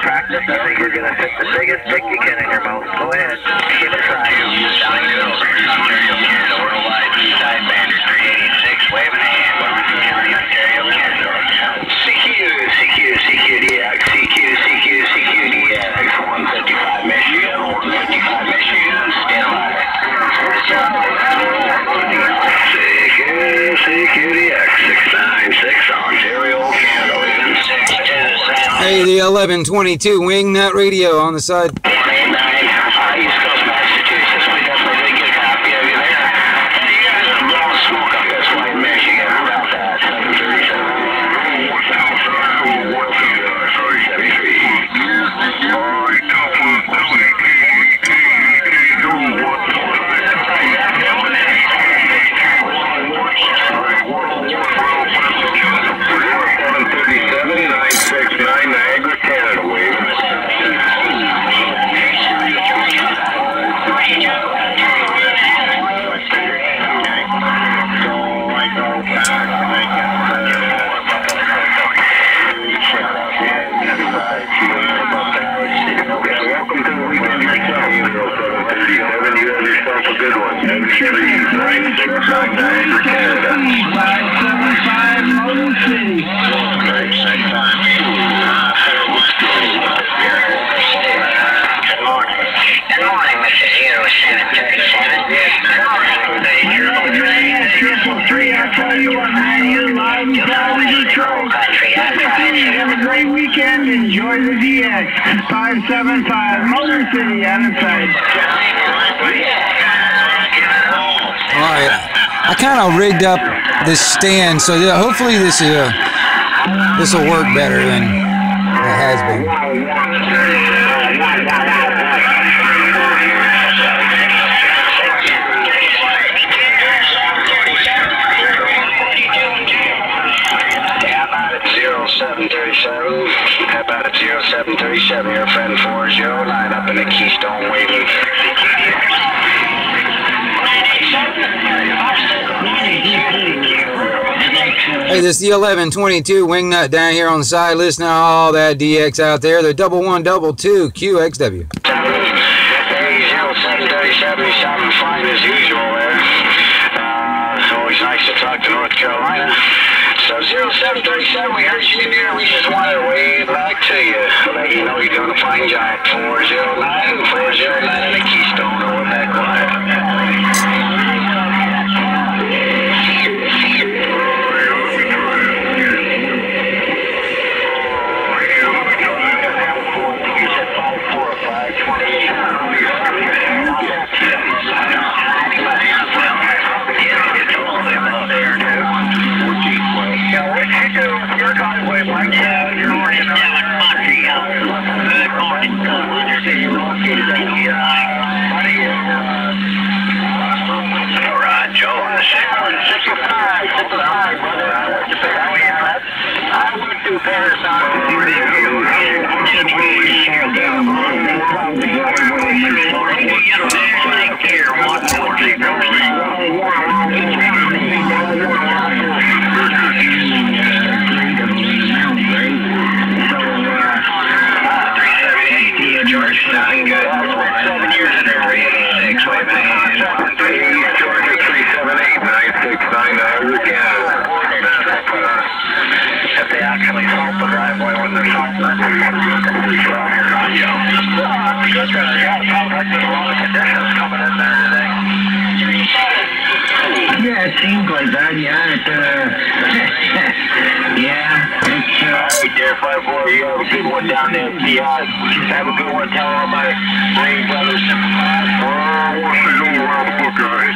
Practice. I think you're going to fit the biggest dick you can in your mouth. Go ahead. Give it a try. Ontario, Canada, worldwide, side bander 386, waving a hand. Ontario, Canada. CQDX, CQDX, 155 Michigan, 155 Michigan, stand by. CQDX, 696, Ontario, Canada, waving 627. Hey, the 1122 Wingnut Radio on the side. East Coast, Massachusetts. We definitely did get a copy of you there. Hey, you guys are blowing smoke up this way in Michigan. How about that? 737, Niagara, Canada, wave. Welcome to the weekend yourself. 737, you have yourself a good one. 969 Niagara, Canada. 575 Motor City. Good morning, Mr. 0737. I'll tell you what, man, you're live and proud of Detroit. Have a great weekend. Enjoy the DX. 575 Motor City on the side. Alright, I kind of rigged up this stand, so hopefully this will work better than it has been. How about it, 0737? Your friend 40, line up in the Keystone waving. Hey, this is the 1122 Wingnut down here on the side. Listen to all that DX out there. The 1122 QXW. 0737, something fine as usual there. It's always nice to talk to North Carolina. So 0737, we heard you in there. We just wanted to wave back to you. Let you know you're doing a fine job. 409 in the Keystone, over that quiet. Yeah, it seems like that. Yeah, yeah. It's Alright, there, 5-4. You have a good one down there. Just have a good one. Tell all my Ray brothers. We'll see you around the book, guys.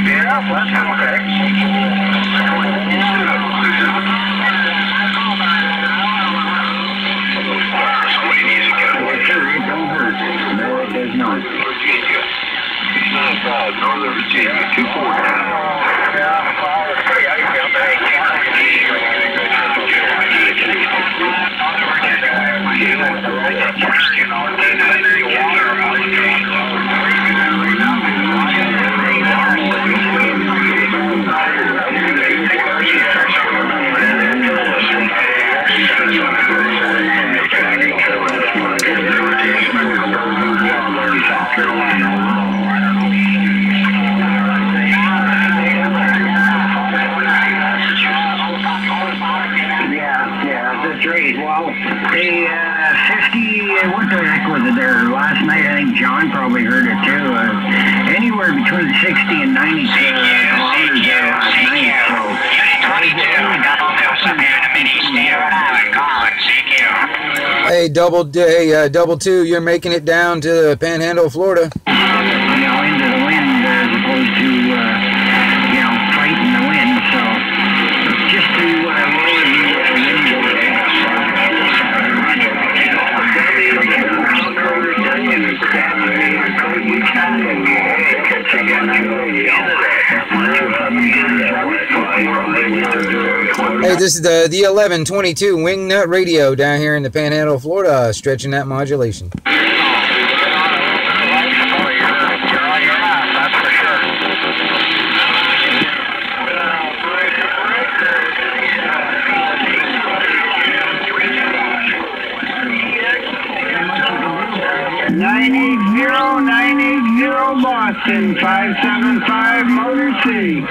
Yeah, that's okay. Northern Virginia, 50, what the heck was it there last night? I think John probably heard it too. Anywhere between 60 and 90 kilometers there last night. So, 22, Hey, double two, you're making it down to the Panhandle, Florida. Into the wind as opposed to, fighting the wind. So, just to lower the Hey, this is the 1122 Wingnut Radio down here in the Panhandle, Florida, stretching that modulation. 980 Boston, 575 Motor City.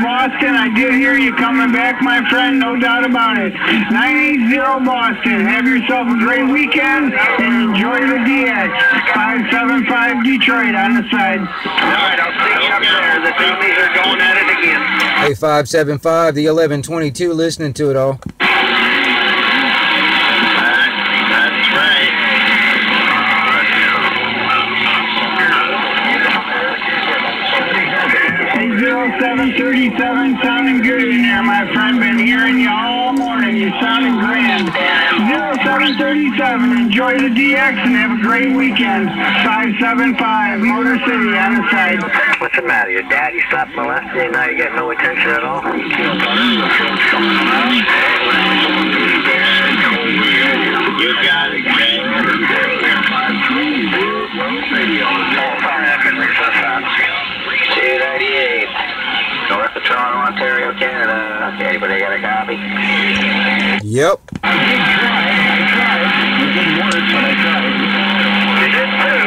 Boston, I did hear you coming back, my friend, no doubt about it. 980 Boston, have yourself a great weekend and enjoy the DX. 575 Detroit on the side. Alright, I'll see you up there. The dummies are going at it again. Hey, 575, the 1122, listening to it all. That's right. 0737, sounding good in there, my friend. Been hearing you all morning. You're sounding grand. 0737, enjoy the DX and have a great weekend. 575, Motor City on the side. What's the matter? Your daddy stopped molesting you and now you get no attention at all? You got it, C98. North of Toronto, Ontario, Canada. Okay, anybody got a copy? Yep. I tried. It didn't work, but I tried. You did too.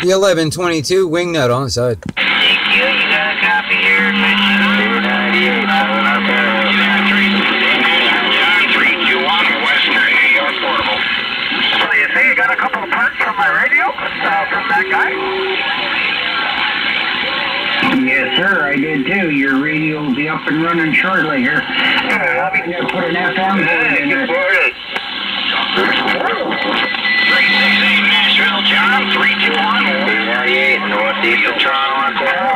The 1122 Wingnut on the side. Thank you. You got a copy here? 298, Southern Ontario. 321, Western New York Portable. So you say you got a couple of parts from my radio? From that guy? Yes, sir, I did too. Your radio will be up and running shortly here. I'll be going to put an FM board in it. 368 Nashville, John. 321. 398, northeast of Toronto, Ontario.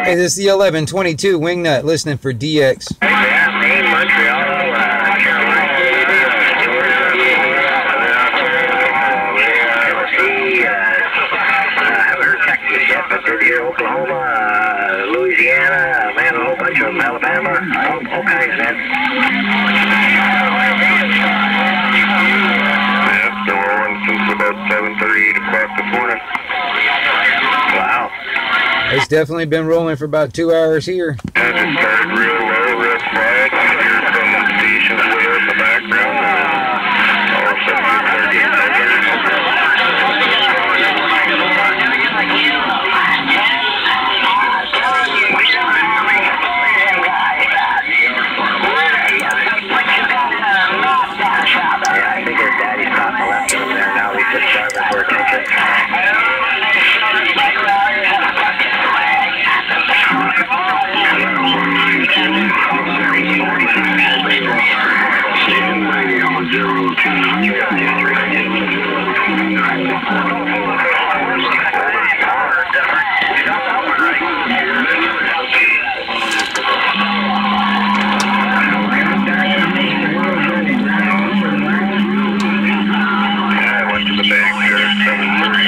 Hey, this is the 1122 Wingnut, listening for DX. Montreal, Carolina. man. Yeah, been rolling since about 7:30, 8 o'clock this morning. Wow. It's definitely been rolling for about 2 hours here. I just started real low, real quiet. Hear some stations way out in the background, and then all of a sudden just started getting bigger. Yeah, I think his daddy's caught the left over there now. He's just driving for attention. I went to the bank here at 7:30.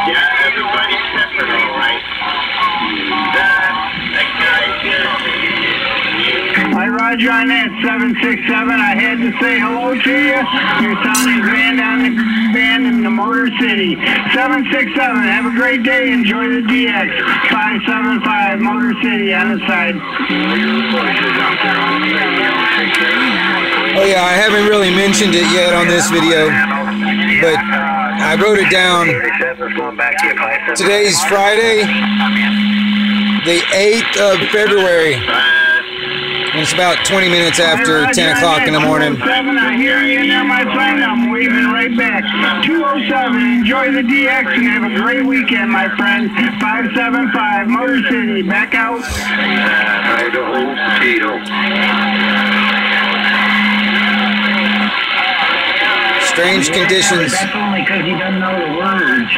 Yeah, everybody's separate, all right. That guy's here. Hi, Roger on that 767. I had to say hello to you. You're sounding grand on the band in the Motor City. 767, have a great day. Enjoy the DX. 575 Motor City on the side. Oh yeah, I haven't really mentioned it yet on this video, but I wrote it down. Today's Friday, the 8th of February. And it's about 20 minutes after 10 o'clock in the morning. 207, I hear you now, my friend. I'm waving right back. 207, enjoy the DX and have a great weekend, my friend. 575 Motor City, back out. Idaho potato. Strange conditions. That's only because he doesn't know the words.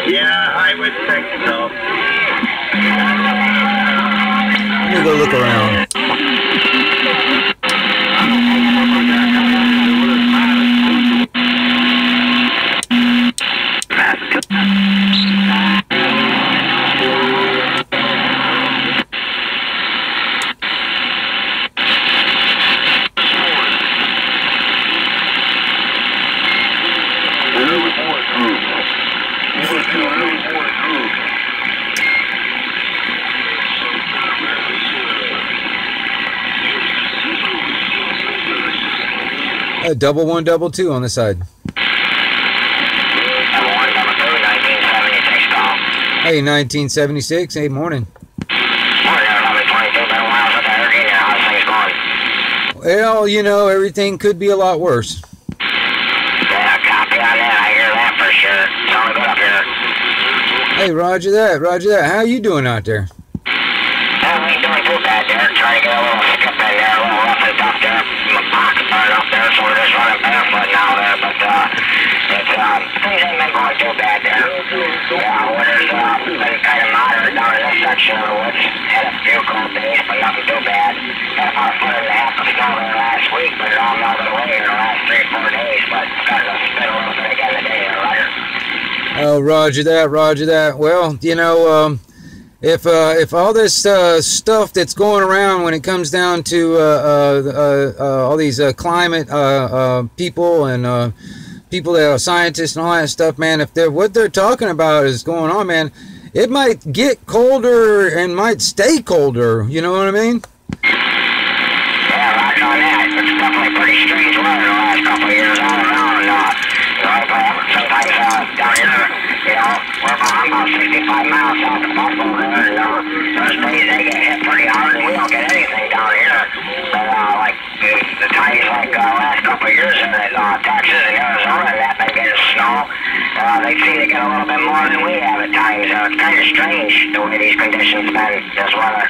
Yeah, I would think so. Let me go look around. A 1122 on the side. Hey, 1976. Hey, morning. Well, you know, everything could be a lot worse. Yeah, copy on that. I hear that for sure. It's only good up here. Hey, roger that, roger that. How you doing out there? We ain't doing too bad there. Trying to get a little skip in there, a little rough and tough there. My pocket burned up there, so we're just running barefoot now there. But things ain't been going too bad there. Yeah, weather's been kind of moderate down in this section of the woods. Had a few cold days, but nothing too bad. Had about a foot and a half of snow there last week, but it all melted away in the last 3 or 4 days. But it's starting to spit a little bit again today, right? Oh, roger that, roger that. Well, you know, if all this stuff that's going around when it comes down to all these climate people and people that are scientists and all that stuff, man, if what they're talking about is going on, man, it might get colder and might stay colder. You know what I mean? Yeah, right on that. It's definitely pretty strange weather the last couple of years all around. Sometimes down here, you know, I'm about 65 miles south of Buffalo there, and those days they get hit pretty hard, and we don't get anything down here. But like the times like last couple of years in Texas and Arizona, that been getting snow. They seem to get a little bit more than we have at times. It's kind of strange the way these conditions been this weather.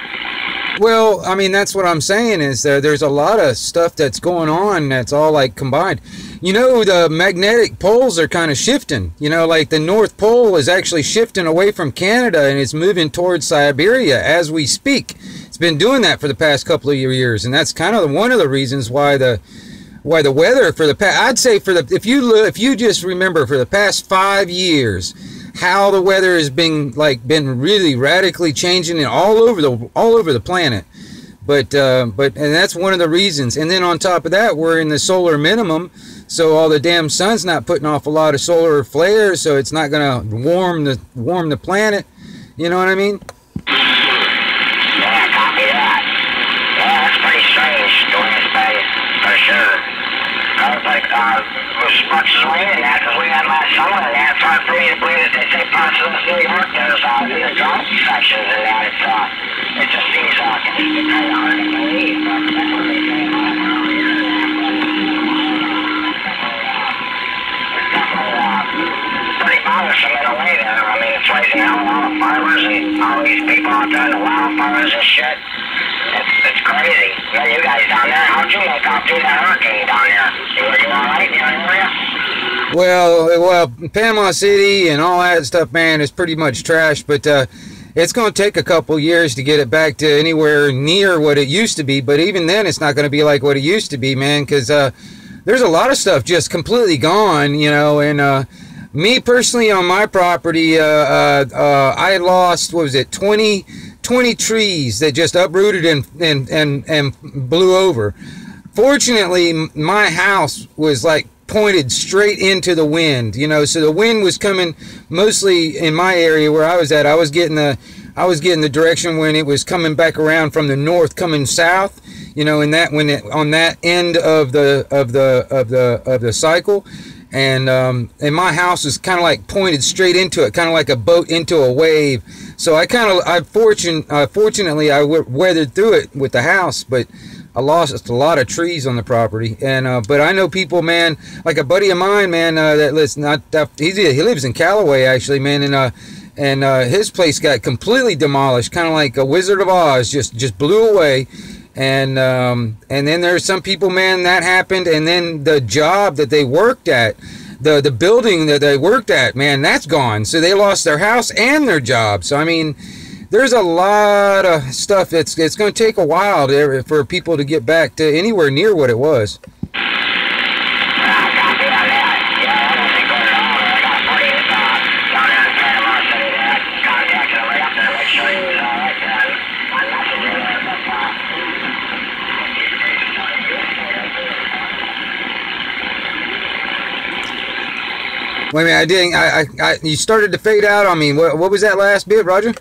Well, I mean, that's what I'm saying is there's a lot of stuff that's going on that's all like combined. You know, the magnetic poles are kind of shifting. You know, like the North Pole is actually shifting away from Canada and it's moving towards Siberia as we speak. It's been doing that for the past couple of years, and that's kind of one of the reasons why the weather for the past, I'd say for the, if you just remember for the past 5 years, how the weather has been really radically changing and all over the planet. But and that's one of the reasons. And then on top of that, we're in the solar minimum, so all the damn sun's not putting off a lot of solar flares, so it's not gonna warm the planet. You know what I mean? Yeah, copy that. Yeah, that's pretty strange doing this day, for sure. I was like, as much as rain and that, because we had last summer, and it's hard for me to believe that they say parts of New York there's in the drought sections and that. It just seems kind of hard to believe, but that's what they say about it around here. It's definitely pretty bothersome in a way there. I mean, it's raising hell of a lot of farmers and all these people out there in the wildfires and shit. It's crazy. Yeah, you guys down there, how'd you make out through that hurricane down there? Were you alright in your area? Well, Panama City and all that stuff, man, is pretty much trash, but it's going to take a couple years to get it back to anywhere near what it used to be. But even then, it's not going to be like what it used to be, man, because there's a lot of stuff just completely gone, you know. And me personally, on my property, I lost, what was it, 20 trees that just uprooted and blew over. Fortunately, my house was like pointed straight into the wind, you know, so the wind was coming mostly in my area where I was at. I was getting the direction when it was coming back around from the north, coming south, you know, on that end of the cycle. And my house was kind of like pointed straight into it, kind of like a boat into a wave. So fortunately I weathered through it with the house, but I lost a lot of trees on the property. And but I know people, man, like a buddy of mine, man, that lives he lives in Callaway actually, man, and his place got completely demolished, kind of like a Wizard of Oz, just blew away. And then there's some people, man, that happened, and then the job that they worked at, the building that they worked at, man, that's gone. So they lost their house and their job. So I mean, there's a lot of stuff. It's going to take a while for people to get back to anywhere near what it was. Wait a minute, I didn't. You started to fade out on me. What was that last bit, Roger?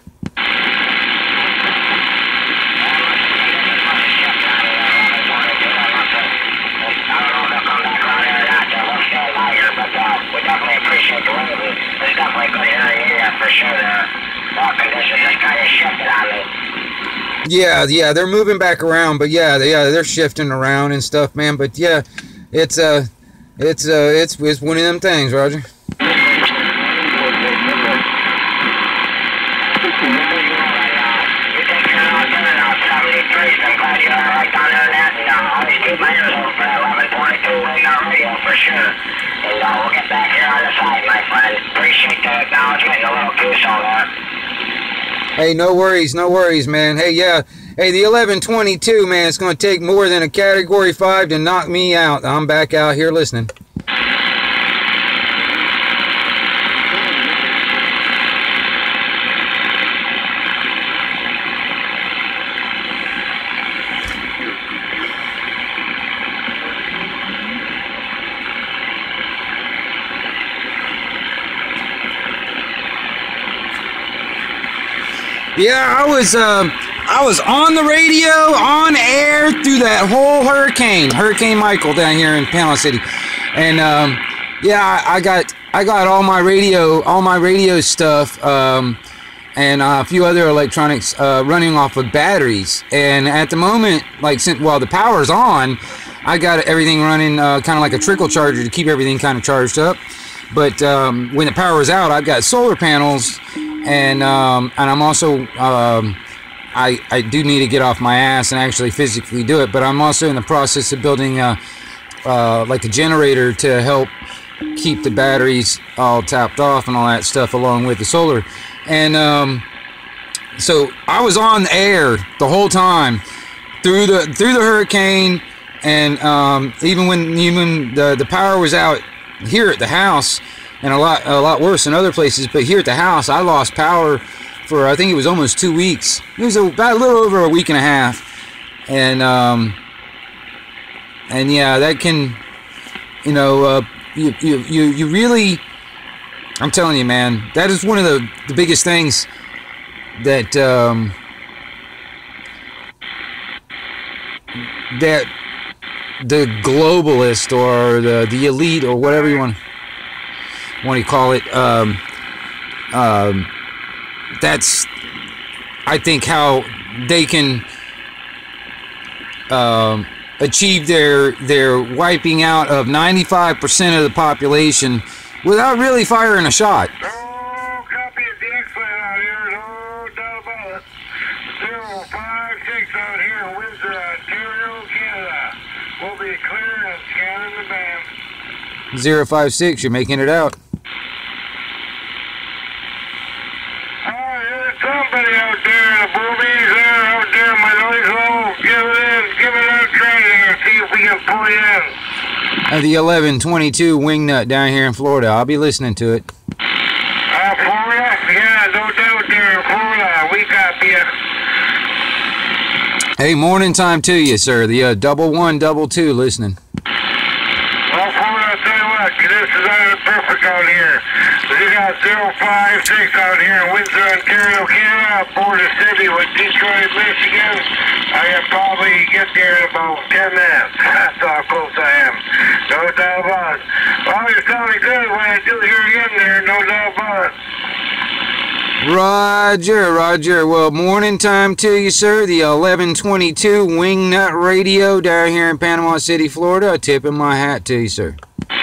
Yeah, they're moving back around, but yeah, they're shifting around and stuff, man. But yeah, it's one of them things, Roger. For sure. And we'll get back here on the side, my friend. Appreciate the acknowledgement and a little goose on that. Hey, no worries, man. Hey, yeah. Hey, the 1122, man, it's going to take more than a Category 5 to knock me out. I'm back out here listening. Yeah, I was on the radio, on air through that whole Hurricane Michael down here in Panama City, and yeah, I got all my radio stuff and a few other electronics running off of batteries. And at the moment, while the power's on, I got everything running kind of like a trickle charger to keep everything kind of charged up. But when the power is out, I've got solar panels. And I'm also, I do need to get off my ass and actually physically do it, but I'm also in the process of building like a generator to help keep the batteries all topped off and all that stuff along with the solar. And So I was on the air the whole time through the hurricane, and even when the power was out here at the house, and a lot worse in other places. But here at the house, I lost power for, I think it was almost 2 weeks. It was about a little over a week and a half, and yeah, that can, you know, you really, I'm telling you, man, that is one of the biggest things that that the globalist or the elite or whatever you want to call it, that's, I think, how they can achieve their wiping out of 95% of the population without really firing a shot. Oh, copy of the X-Line out here, no doubt about it. 056 out here in Windsor, Ontario, Canada. We'll be clear and scanning the band. 056, you're making it out. Oh, there's somebody out there, the boobies there, out there, my noise low. Give it a try there, see if we can pull you in. The 1122 Wingnut down here in Florida. I'll be listening to it. Florida? Yeah, no doubt there in Florida. We got you. Hey, morning time to you, sir. The 1122 listening. Well, Florida, I'll tell you what, this is perfect out here. We got 056 out here in Windsor, Ontario, Canada, border city with Detroit, Michigan. I can probably get there in about 10 minutes. That's how close I am. No doubt about it. Well, you're sounding good when I do hear you in there, no doubt about it. Roger. Well, morning time to you, sir. The 1122 Wingnut Radio down here in Panama City, Florida. I tip my hat to you, sir. No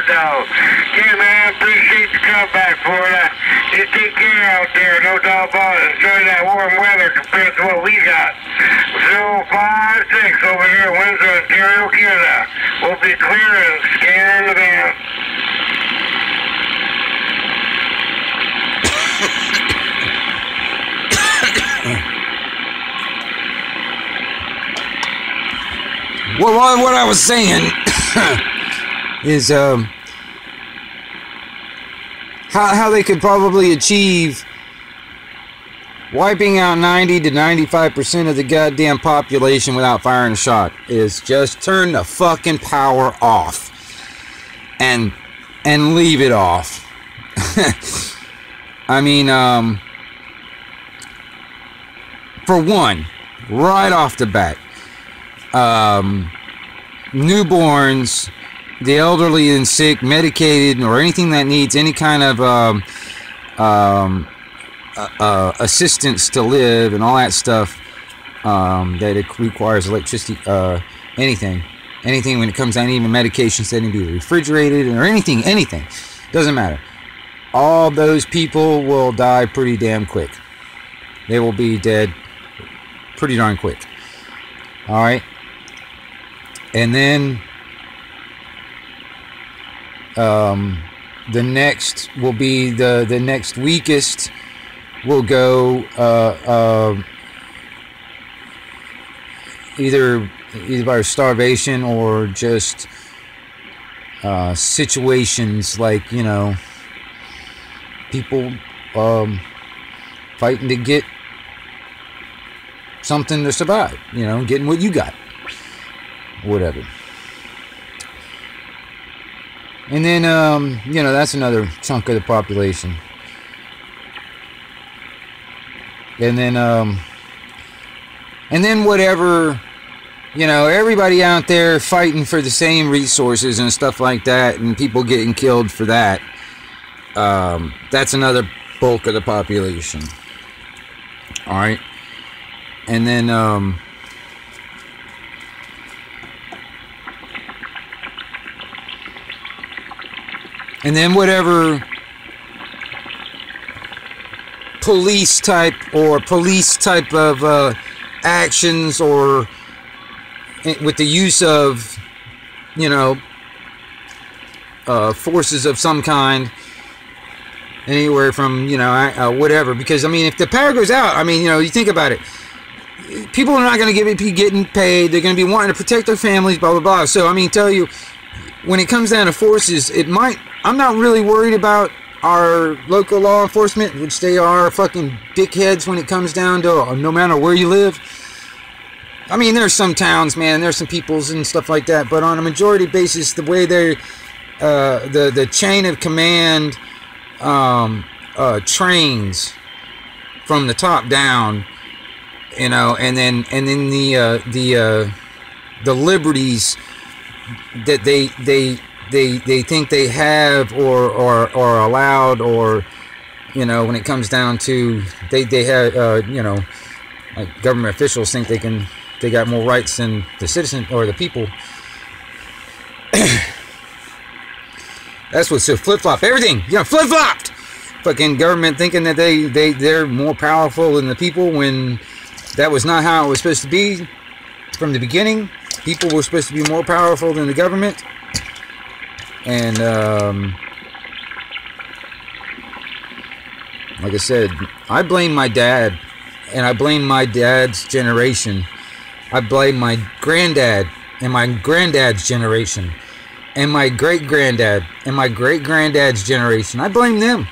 doubt. Yeah, man, appreciate the comeback, Florida. You take care out there, no doubt about it. Enjoy that warm weather compared to what we got. 056 over here in Windsor, Ontario, Canada. We'll be clear and scanning the band. Well, what I was saying is how they could probably achieve wiping out 90 to 95% of the goddamn population without firing a shot is just turn the fucking power off and leave it off. I mean, for one, right off the bat, newborns, the elderly and sick, medicated, or anything that needs any kind of assistance to live and all that stuff, that it requires electricity, anything when it comes down, even medications that need to be refrigerated or anything, doesn't matter. All those people will die pretty damn quick. They will be dead pretty darn quick. All right. And then the next will be the next weakest will go either by starvation or just situations like, you know, people fighting to get something to survive, you know, getting what you got, whatever. And then you know, that's another chunk of the population. And then whatever, you know, everybody out there fighting for the same resources and stuff like that, and people getting killed for that, that's another bulk of the population. All right. And then whatever police type of actions, or with the use of, you know, forces of some kind, anywhere from, you know, whatever. Because I mean, if the power goes out, I mean, you know, you think about it. People are not going to be getting paid. They're going to be wanting to protect their families, blah, blah, blah. So, I mean, tell you, when it comes down to forces, it might... I'm not really worried about our local law enforcement, which they are fucking dickheads when it comes down to no matter where you live. I mean, there's some towns, man, there's some peoples and stuff like that, but on a majority basis, the way they're... the chain of command trains from the top down, you know, and then the liberties that they think they have or allowed, or, you know, when it comes down to they have you know, like government officials think they got more rights than the citizen or the people. That's what's so flip-flop everything, you know, flip-flopped. Fucking government thinking that they're more powerful than the people, when that was not how it was supposed to be from the beginning. People were supposed to be more powerful than the government. And like I said, I blame my dad, and I blame my dad's generation. I blame my granddad and my granddad's generation, and my great-granddad and my great-granddad's generation. I blame them,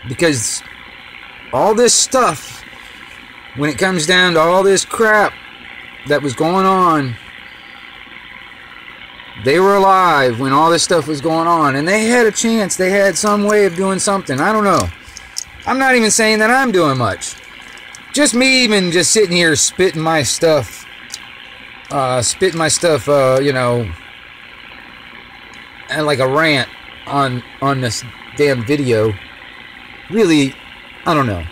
because all this stuff, when it comes down to all this crap that was going on, they were alive when all this stuff was going on, and they had a chance. They had some way of doing something. I don't know. I'm not even saying that I'm doing much. Just me even just sitting here spitting my stuff, you know, and like a rant on this damn video. Really, I don't know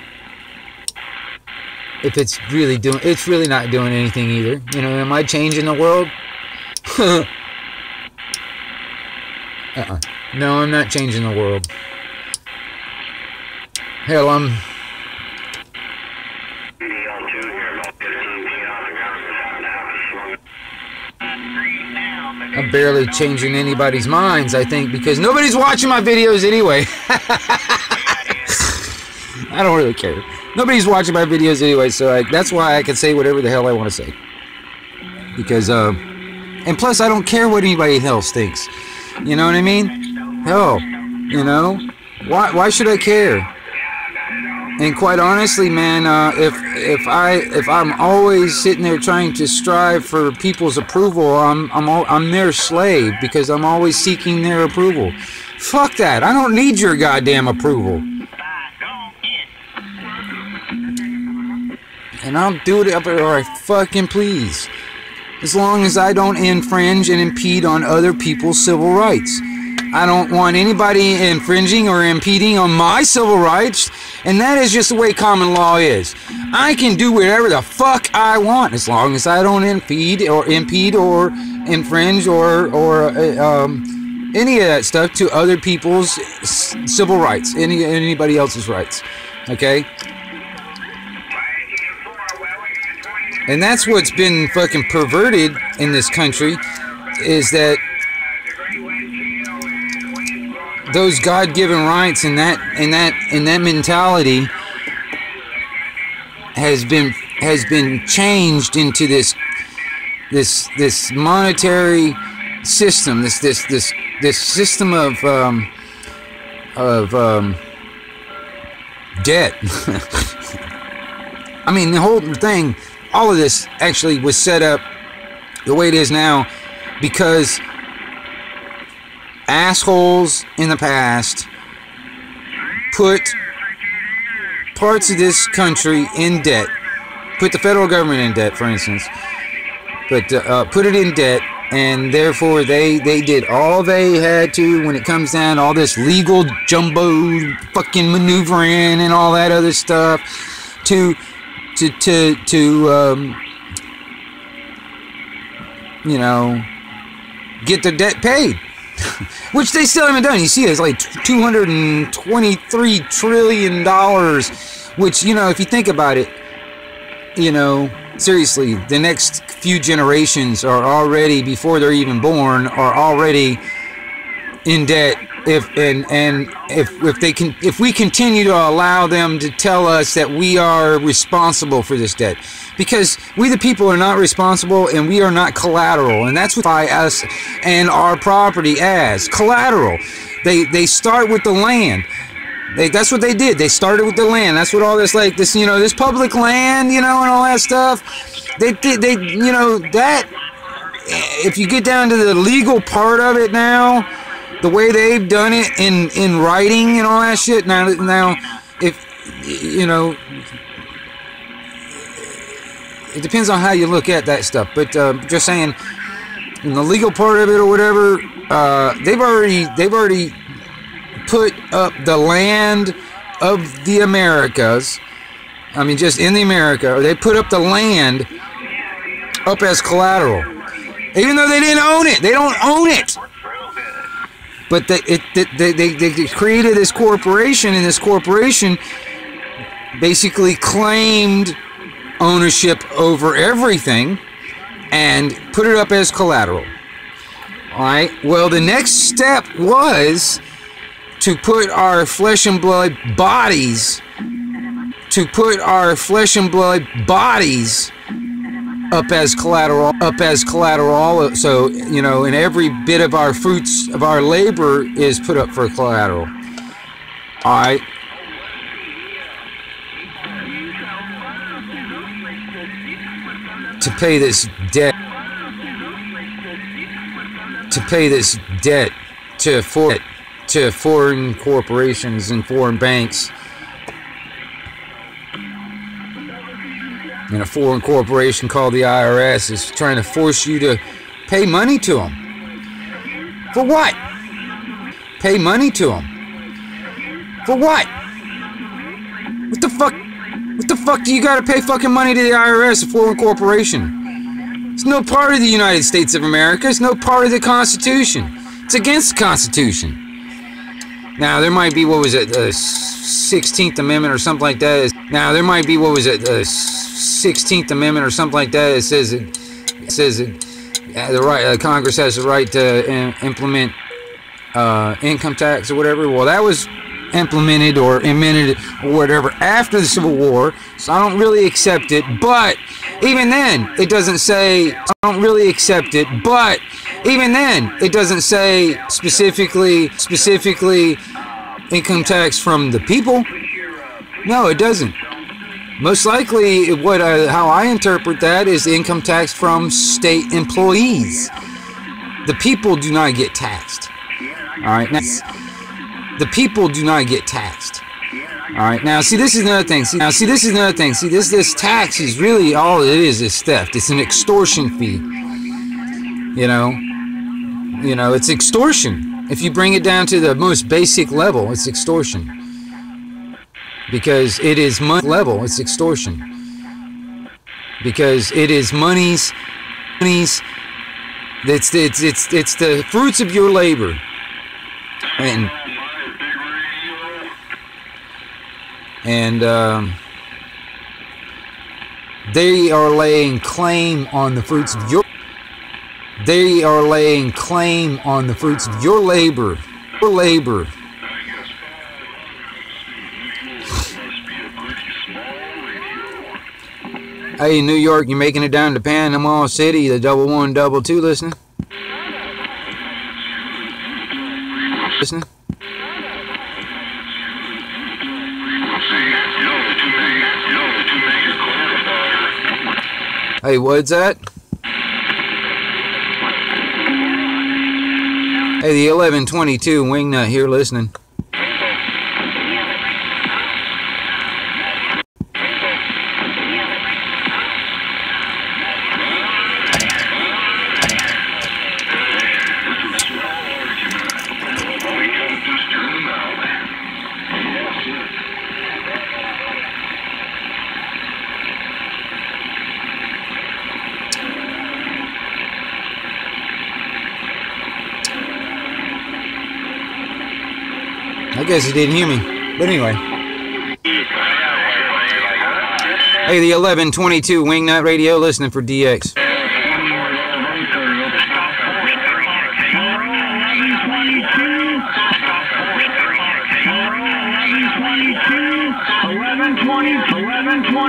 if it's really not doing anything either. You know, am I changing the world? No, I'm not changing the world. Hell, I'm barely changing anybody's minds, I think, because nobody's watching my videos anyway. I don't really care. Nobody's watching my videos anyway, so that's why I can say whatever the hell I want to say. Because, and plus I don't care what anybody else thinks. You know what I mean? Hell, you know, why should I care? And quite honestly, man, if I'm always sitting there trying to strive for people's approval, I'm their slave, because I'm always seeking their approval. Fuck that! I don't need your goddamn approval. And I'll do it where I fucking please, as long as I don't infringe and impede on other people's civil rights. I don't want anybody infringing or impeding on my civil rights, and that is just the way common law is. I can do whatever the fuck I want, as long as I don't impede or infringe or any of that stuff to other people's civil rights, anybody else's rights. Okay? And that's what's been fucking perverted in this country, is that those God-given rights and that mentality has been changed into this monetary system, this system of debt. I mean, the whole thing, all of this actually was set up the way it is now because assholes in the past put parts of this country in debt, put the federal government in debt, for instance, but put it in debt, and therefore they did all they had to when it comes down to all this legal jumbo fucking maneuvering and all that other stuff to you know, get their debt paid. Which they still haven't done. You see, it's like $223 trillion, which, you know, if you think about it, you know, seriously, the next few generations are already, before they're even born, are already in debt if we continue to allow them to tell us that we are responsible for this debt, because we the people are not responsible and we are not collateral, and that's what us and our property as collateral. They start with the land. That's what they did. They started with the land. That's what all this, like this, you know, this public land, you know, and all that stuff. They you know, that if you get down to the legal part of it now, the way they've done it in writing and all that shit. Now, if you know, it depends on how you look at that stuff. But just saying, in the legal part of it or whatever, they've already put up the land of the Americas. I mean, just in the America, they put up the land up as collateral, even though they didn't own it. They don't own it. But they created this corporation, and this corporation basically claimed ownership over everything and put it up as collateral. All right. Well, the next step was to put our flesh and blood bodies, up as collateral, so, you know, and every bit of our fruits of our labor is put up for collateral. All right. To pay this debt to foreign corporations and foreign banks. And a foreign corporation called the IRS is trying to force you to pay money to them. For what? Pay money to them. For what? What the fuck? What the fuck do you gotta pay fucking money to the IRS, a foreign corporation? It's no part of the United States of America. It's no part of the Constitution. It's against the Constitution. Now, there might be, what was it, the 16th Amendment or something like that. Now, there might be, what was it, the 16th Amendment or something like that. It says the right, Congress has the right to implement income tax or whatever. Well, that was implemented or amended or whatever after the Civil War, so I don't really accept it. But even then, it doesn't say, I don't really accept it. But even then, it doesn't say specifically income tax from the people. No, it doesn't. Most likely, how I interpret that is income tax from state employees. The people do not get taxed. All right, now, the people do not get taxed. All right, now see, this is another thing. See, this tax is really all it is theft. It's an extortion fee. You know, it's extortion. If you bring it down to the most basic level, it's extortion. Because it is money level, it's extortion. Because it is money's. It's the fruits of your labor, and they are laying claim on the fruits of your. They are laying claim on the fruits of your labor. Your labor. Hey, New York, you making it down to Panama City, the 1122 listening? Listening? Hey, what's that? Hey, the 1122 Wingnut here listening. I guess he didn't hear me, but anyway. Hey, the 1122 Wingnut Radio listening for DX.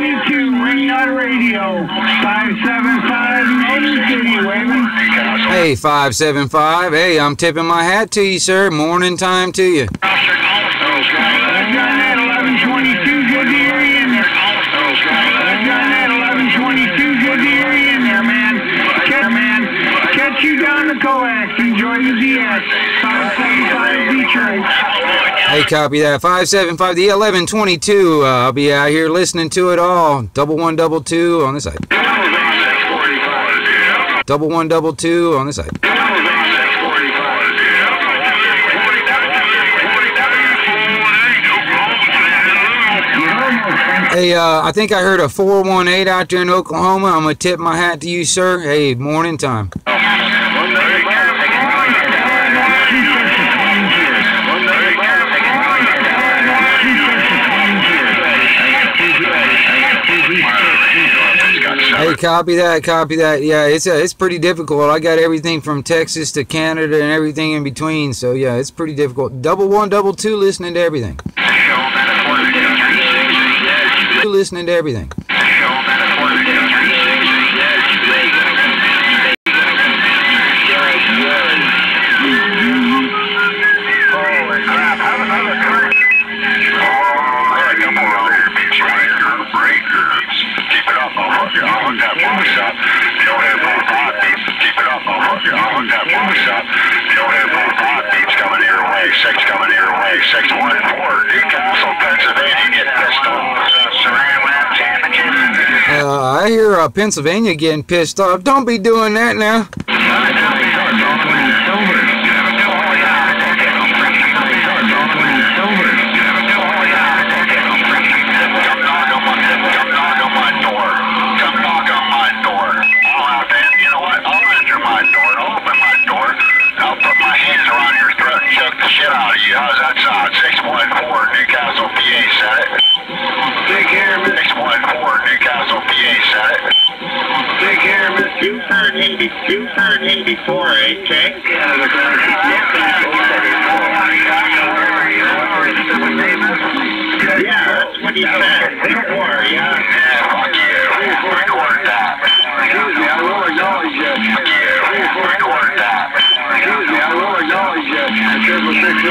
1122 Wingnut Radio. 575 Motor City, Wayman. Hey, 575. Hey, I'm tipping my hat to you, sir. Morning time to you. I've done that 1122. Good to hear you in there. I've done that 1122. Good to hear you in there, man. Catch you down the coax. Enjoy the DX. 575 Detroit. Hey, copy that. 575, the 1122. I'll be out here listening to it all. 1122 on this side. 1122 on this side. Hey, I think I heard a 418 out there in Oklahoma. I'm going to tip my hat to you, sir. Hey, morning time. Hey, copy that, copy that. Yeah, it's pretty difficult. I got everything from Texas to Canada and everything in between. So, yeah, it's pretty difficult. 1122 listening to everything. Listening to everything. I hear Pennsylvania getting pissed off. Don't be doing that now. How's that sound? 614 Newcastle, PA, set it. Take care, man. 614 Newcastle, PA, set it. Take care, man. 284, AK. Yeah, that's what he said. 6-4, yeah. Yeah, fuck you. Record that. Excuse me, I will acknowledge you. Fuck you. Record that. Excuse me, I will acknowledge you. That's 660.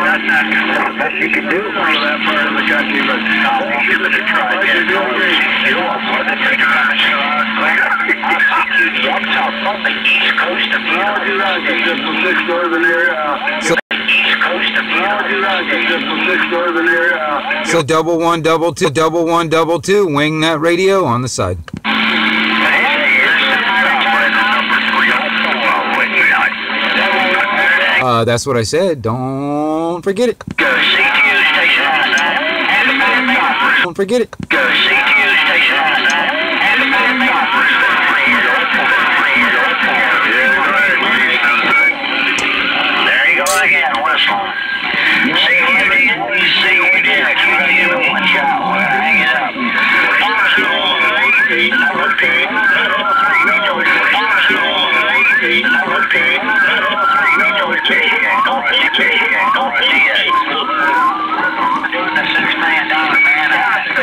That's not the best you can do for that part of the country, but I'll give it a try. You don't want to take a I'm talking from the East Coast of Florida. Do that. It's just the 6th Northern area. East Coast of Florida. Do that. It's just the 6th Northern area. So 1122, 1122, Wingnut Radio on the side. That's what I said. Don't forget it. Don't forget it. There you go again, whistling. Watch out. Hang it up.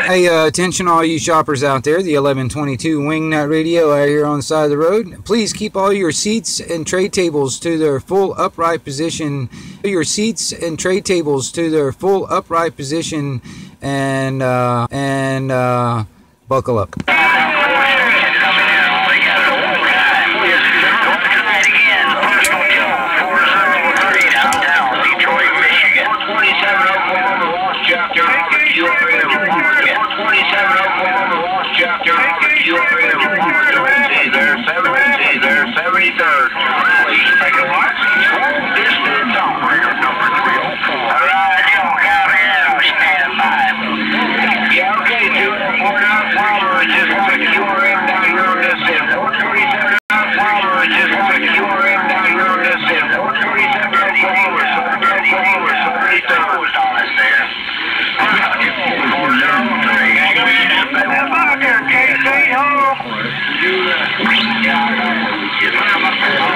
Hey, attention all you shoppers out there, the 1122 Wingnut Radio out here on the side of the road. Please keep all your seats and tray tables to their full upright position. Your seats and tray tables to their full upright position and buckle up. Yeah.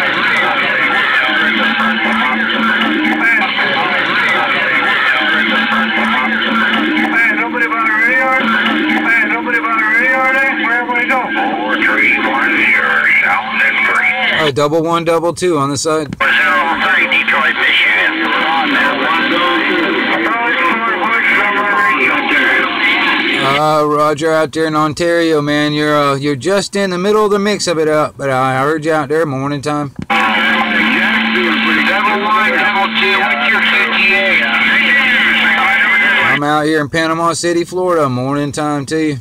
Double 122 on the side. 403, Detroit, Michigan. Roger, out there in Ontario, man. You're just in the middle of the mix of it up, but I heard you out there morning time. I'm out here in Panama City, Florida. Morning time to you.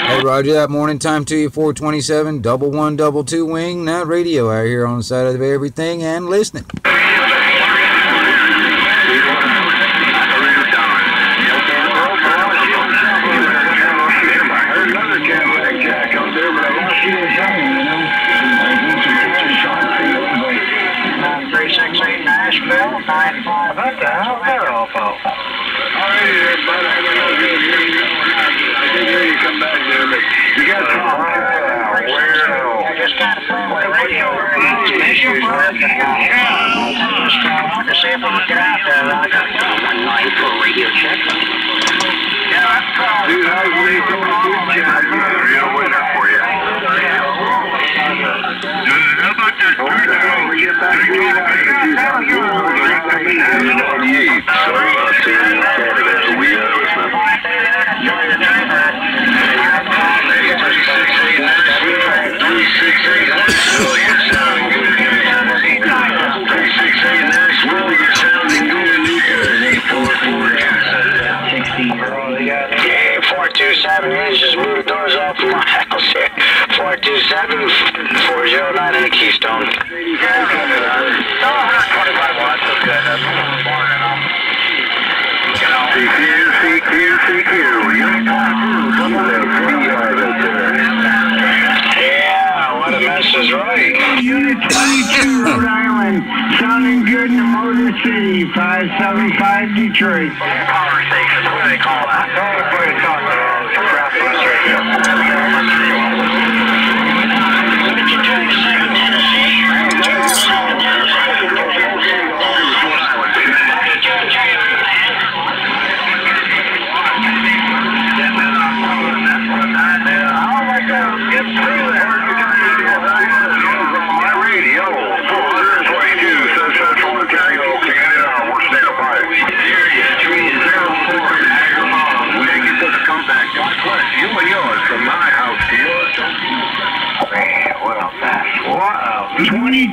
Hey, Roger that. Morning time to you. 427 1122 Wing Nut Radio out here on the side of everything and listening. Nashville, 95. What the hell they're all for? All right, everybody. I did hear you come back there, but you got to talk. I just got to play with the radio. Transmission working. I want to see if we can get out there. I got 1-9 for radio check. Yeah, that's cool. Dude, I was ready for a good job. Real winner for you. How about that? We get back to you. Just move the doors off of my house here. 427-409 in the Keystone. 25 watts is good. That's more than enough. CQ. Yeah, what a mess is right. Unit 22, Rhode Island. Sounding good in the Motor City. 575 Detroit. Power stations, what do they call that? Don't worry to talk about.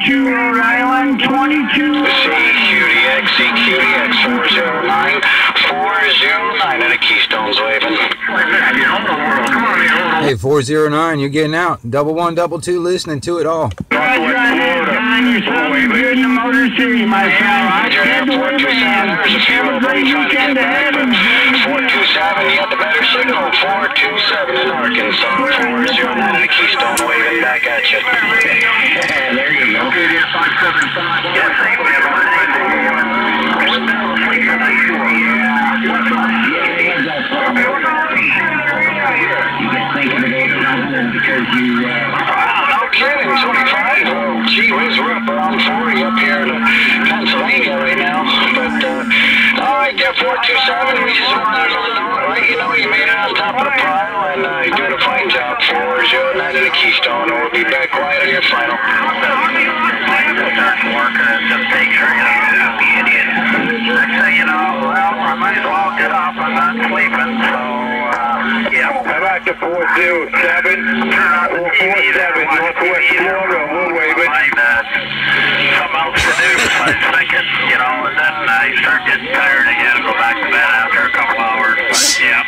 Rhode Island, 22. CQDX 409 in the Keystone's waving. Hey, 409, you're getting out. 1122 listening to it all. Roger, you're sounding good in the Motor City, my friend. Roger, 427, there's a few of them trying to get back, but 427, you got the better signal. 427 in Arkansas, 409 in the Keystone waving back at you. There you go. Yes, no kidding, 25. Oh, gee whiz, we're up around 40 up here in Pennsylvania right now. But, all right, there, 427, we just wanted to let you know you made it on top of the pile, and you're doing a fine job. 409 in the Keystone, and we'll be back quiet on your final. Next thing you know, well, I might as well get off. I'm not sleeping, so, yeah. How about the 407? 447, Northwest Florida, we'll wave it. Something else to do besides thinking, you know, and then I start getting tired again and go back to bed after a couple hours, but, yeah.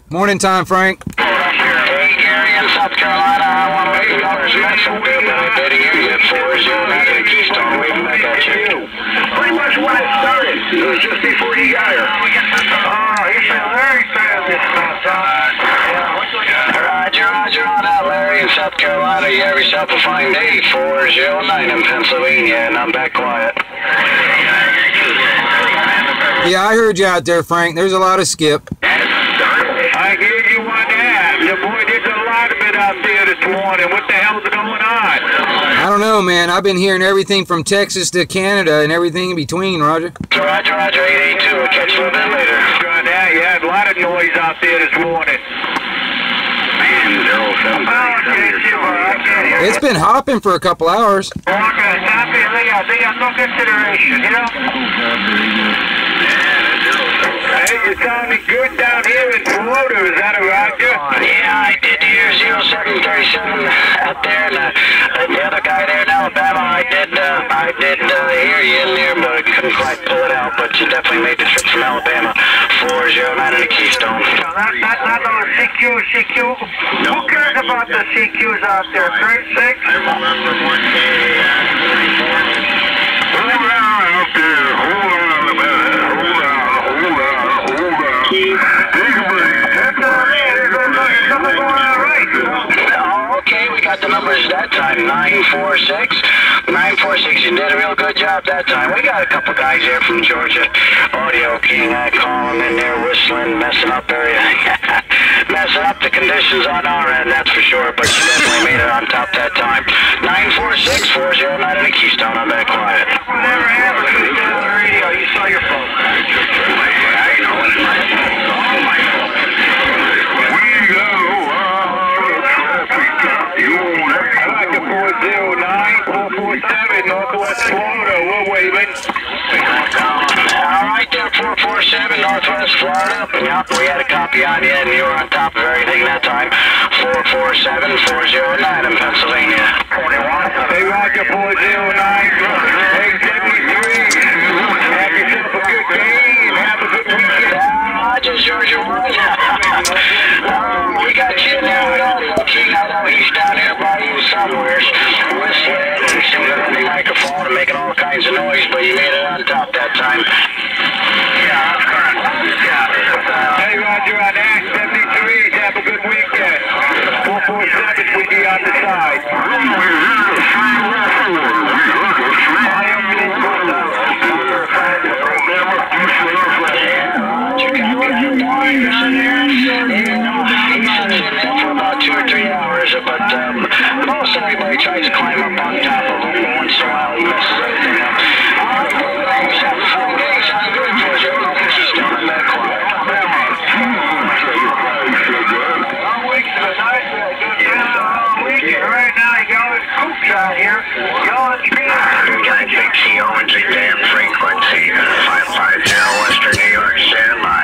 Morning time, Frank. Hey, Gary in South Carolina, I want to let you know there's been some good bidding here at 409 in Keystone waving back at you. Pretty much when it started. It was just before you got here. Oh, he's been very fast this month, Roger on that, Larry in South Carolina. You have yourself a fine day. 409 in Pennsylvania, and I'm back quiet. Yeah, I heard you out there, Frank. There's a lot of skip. I gave you one ad. The boy did a lot of it out there this morning. What the hell's going on? I don't know, man. I've been hearing everything from Texas to Canada and everything in between, Roger. Roger, 882. We'll catch you a little bit later. Yeah, you had a lot of noise out there this morning. It's been hopping for a couple hours. We're not going to stop it. They got no consideration, you know? Hey, you're sounding good down here in Florida. Is that a Roger? Yeah, I did hear 0737 out there, and the other guy there in Alabama. I did hear you in there, but I couldn't quite pull it out. But you definitely made the trip from Alabama. 409 in the Keystone. That's not on CQ. Who cares about the CQs out there? Great sake. Hold on out there. Hold on a minute. Hold on. Okay, we got the numbers that time. 946. 946, you did a real good job that time. We got a couple guys here from Georgia. Audio King, I call them in there whistling, messing up messing up the conditions on our end, that's for sure. But you definitely made it on top that time. 946 409 in the Keystone. I'm back quiet. Whatever happened to the radio? You saw your phone. Northwest Florida, we're waving. All right there, 447 Northwest Florida. Yep, we had a copy on you, and you were on top of everything that time. 447 409 in Pennsylvania. 41. Hey, Roger, 409. Hey, 73. Have yourself a good game. Have a good weekend. Roger, Georgia 1. We got you now with Audio King. I know he's down here by you somewhere. Whistling and singing on the microphone and making all kinds of noise, but you made it on top that time. Yeah, that's correct. Yeah. Hey, Roger, on Act 73. Have a good weekend. 447 will be on the side. For about 2 or 3 hours, but most everybody tries to climb up on top of them, but once in a while he messes everything up. All right, well, 7 days, I'm good for you. Keystone, I'm back quiet. Right now, you got all these coops out here. Y'all Got Dixie Owens exam frequency, 550 Western New York, stand by.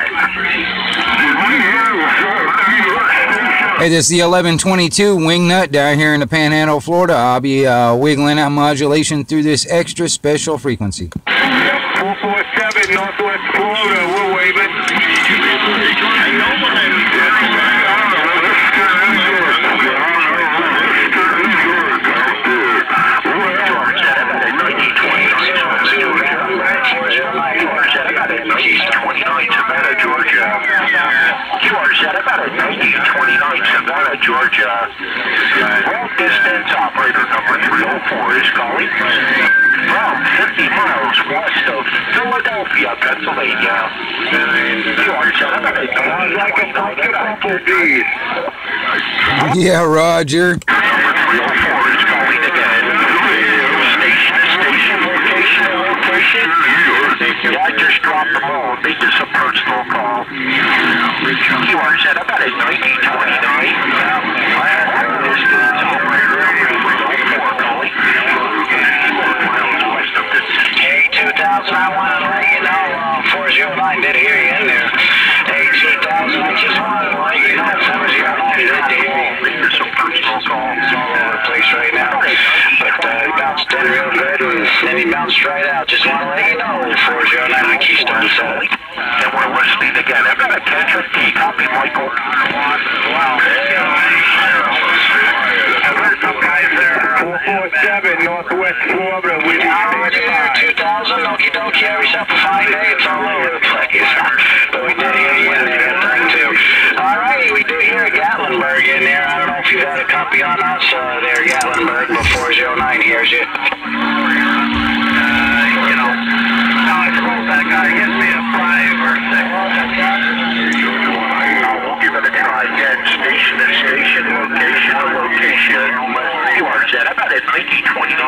Hey, this is the 1122 Wingnut down here in the Panhandle, Florida. I'll be wiggling out modulation through this extra special frequency. 447 Northwest Florida, we're waving. Georgia. Long distance operator number 304 is calling from 50 miles west of Philadelphia, Pennsylvania. Georgia, sounds like a bunch of bumblebees. Yeah, Roger. Number 304 is calling again. Station, location. Yeah, I just dropped the ball. Make this a personal call. You are set up at 9029. Hey, 2000, I wanted to let you know, 409 did hear you in there. Hey, 2000, I just wanted to let you know, 409 did hear you. There's some personal calls all over the place right now. But he bounced in real good, and then he bounced right out. Just want to let you know, 409 on Keystone set. And we're listening again. I've got a catch of T. Copy, Michael. Wow. I've heard some guys there. 447 Northwest Florida, we Roger there, 2000, okie dokie, have yourself a fine day, it's all over the place. But we did hear you in there, that time too. Alrighty, we do hear Gatlinburg in there. I don't know if you've had a copy on us there, Gatlinburg, but 409 hears you. You know, I suppose that guy gets me a 5 or 6. We'll give it a try again. Station to station, location to location. You are set about at 1929.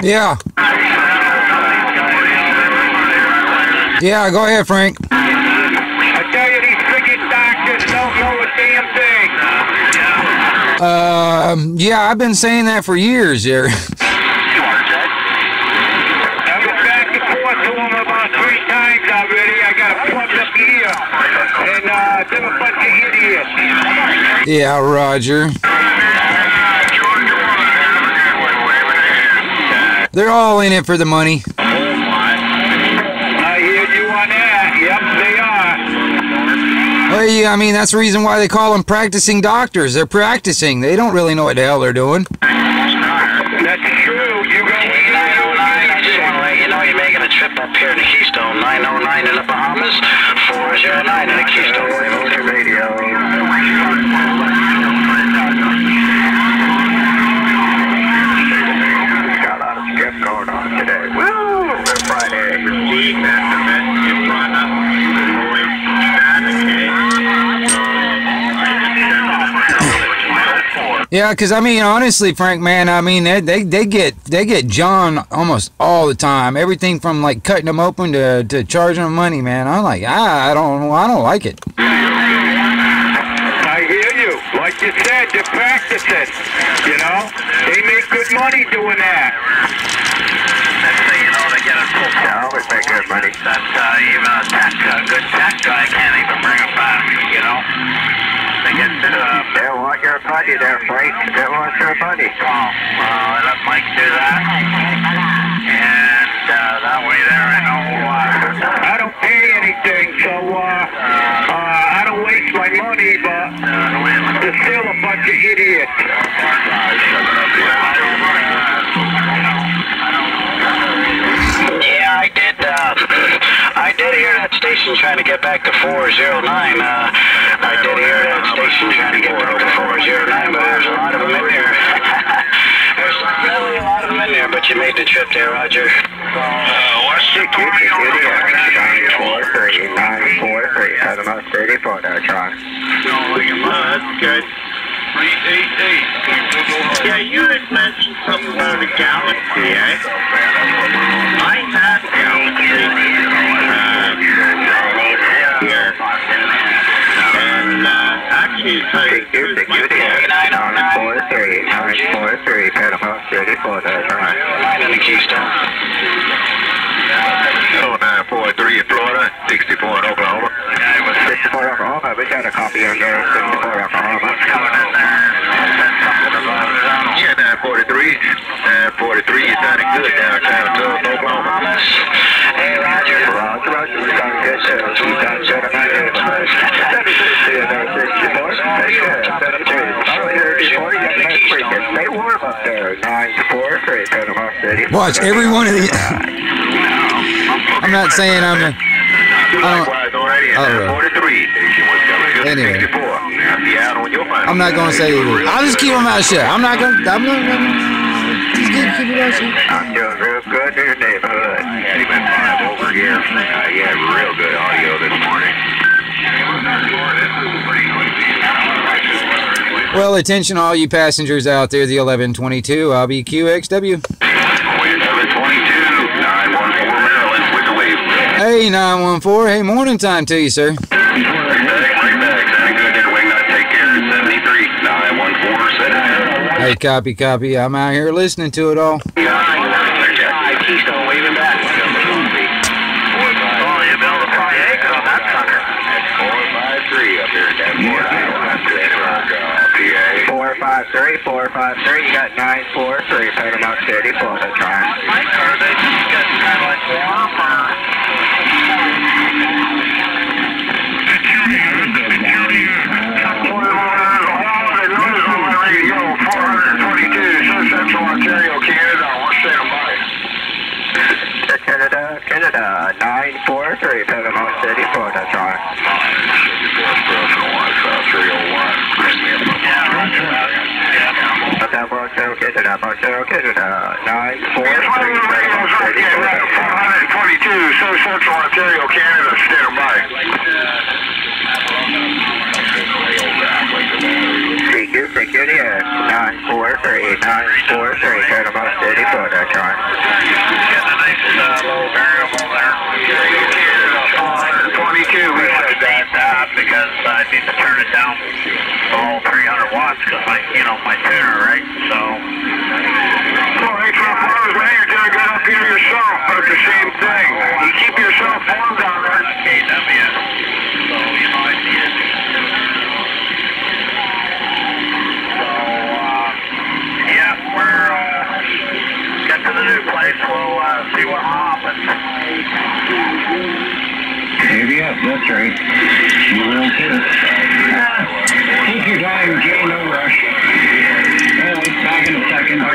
Yeah. Yeah, go ahead, Frank. I tell you, these freaking doctors don't know a damn thing. Yeah, I've been saying that for years here. I've been back and forth to them about 3 times already. I got a plugged up ear. And they're a bunch of idiots. Yeah, Roger. They're all in it for the money. I hear you on that. Yep, they are. Well, yeah, I mean, that's the reason why they call them practicing doctors. They're practicing. They don't really know what the hell they're doing. That's true. You go 909. I just want to let you know you're making a trip up here to Keystone. 909 in the Bahamas. 409 in the Keystone Wave Radio. Got a lot of skip going on today. Woo! Friday. Yeah, because I mean, honestly, Frank, man, I mean, they get John almost all the time. Everything from like cutting them open to charging them money, man. I'm like, I don't like it. I hear you. Like you said, they're practicing. You know, they make good money doing that. That's so you know they get a full. Yeah, always make good money. That's even a good tech guy can't even bring it back. You know. They want your money there, Frank. They want your money. Let Mike do that. And that way there, I know. I don't pay anything, so I don't waste my money, but they're still a bunch of idiots. Yeah, I did hear that station trying to get back to 409. I did hear that station trying to get back to 409, but there's a lot of them in there. There's really a lot of them in there, but you made the trip there, Roger. What's the 943, 943, cut them up 34 there, Tron. That's good. 388. Yeah, you had mentioned something about a Galaxy, eh? I had Galaxy here. And actually, it's like 943, 943, cut them up 34 there, Tron. 9 in the Keystone. 943 in Florida, 64 in Oklahoma. 64 Oklahoma, we got a copy on there, 64 Oklahoma. Yeah, 943. 943, you're sounding good downtown to Oklahoma. Hey, Roger. Roger, we're sounding good too. We sound good on that. 64. Stay warm up there. 943, cut them off 34. Watch every one of these. I'm not saying I'm a... Anyway, I'm not gonna say it. I'll just keep my mouth shut. I'm not gonna. Just keep your mouth shut. I'm doing real good in your neighborhood. Over here. Yeah, real good audio this morning. Well, attention all you passengers out there, the 1122. I'll be QXW. Hey, 914. Hey, morning time to you, sir. Hey, copy, copy. I'm out here listening to it all. Keystone waving back. Oh, you built a acre on that sucker. 453 up here. 453, 453. You got 943. Put them up 34. That's right. My car, they just got kind of like warmer. Canada, 943, Panama City, Florida, John. 442, South Central Ontario, Canada, stand by. Security, 943, Panama City, Florida, John. might need to turn it down below 300 watts because my tuner, right? So. Well, hey, Trump Rose, man, you're doing good up here yourself, but it's the same thing. You keep yourself warm down there. KW. So, I see it. Yeah, we're get to the new place. We'll see what happens. Maybe up, that's right. You will too. Take your time, Jay, no rush. Well, back in a second. You're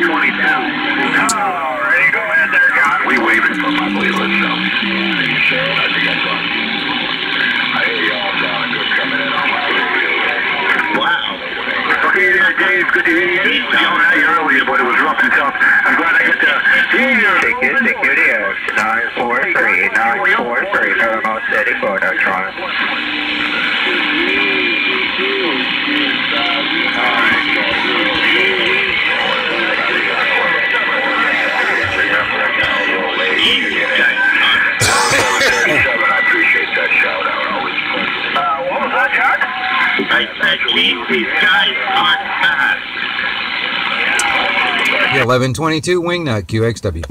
20 down. Alrighty, go ahead there, John. We waving for my boy, let's go. I hear y'all sounding good coming in on my radio. Wow. Okay, there, Dave. Good to hear you. Yelling at you earlier, but it was rough and tough. I'm glad I got to hear you. Security 943, Paramount City, for Neutron. What was that, Chuck? I said, these guys aren't fast. The 1122 Wingnut QXW.